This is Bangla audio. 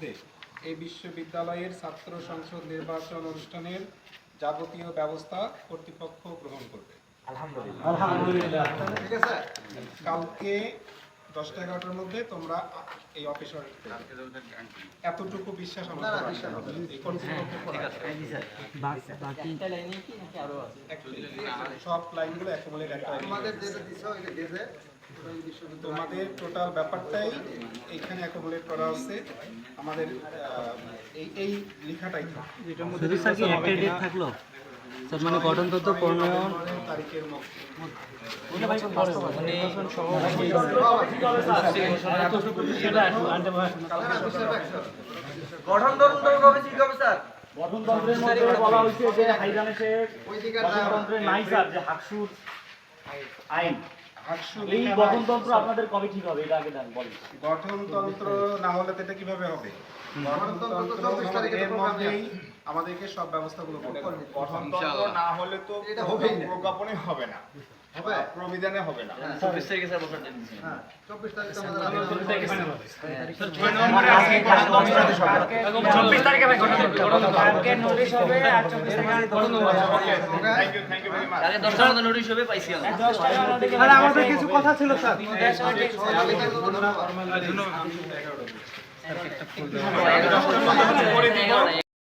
মধ্যে এই বিশ্ববিদ্যালয়ের ছাত্র সংসদ নির্বাচন অনুষ্ঠানের যাবতীয় ব্যবস্থা কর্তৃপক্ষ গ্রহণ করবে। আলহামদুলিল্লাহ। ঠিক আছে, কালকে 10টা 11টার মধ্যে তোমরা এই অফিসে এতটুকু বিশ্বাস আমার এই সব লাইনগুলো অ্যাকুমুলেট তোমাদের টোটাল ব্যাপারটাই এইখানে অ্যাকুমুলেট করা হচ্ছে। আমাদের এই লেখাটাই থাকলো মানে গঠনতন্ত্র প্রণয়ন তারিখের মধ্যে গঠনতন্ত্রের মধ্যে বলা হয়েছে যে হাইজানেশের গঠনতন্ত্রের নাই স্যার যে হাকসুর আইন এই গঠনতন্ত্র আপনাদের কবে ঠিক হবে এটা আগে বলেন। গঠনতন্ত্র না হলে তো এটা কিভাবে হবে? গঠনতন্ত্রের মধ্যেই আমাদেরকে সব ব্যবস্থাগুলো করতে হবে। গঠনতন্ত্র না হলে তো এটা হবে প্রজ্ঞাপনে হবে না, হবে প্রবিধানে হবে না। 24 তারিখে স্যার বসার জন্য হ্যাঁ 24 তারিখে আমাদের 24 তারিখে স্যার 6 নম্বরে আজকে গঠনতন্ত্র 24 তারিখে ভাই গঠনতন্ত্র কালকে নোটিশ হবে আর 24 তারিখে গঠনতন্ত্র okay thank you very much. কালকে 10টার মধ্যে নোটিশ হবে পাইছি আমরা 10টার মধ্যে। আরে আমাদের কিছু কথা ছিল স্যার। ধন্যবাদ।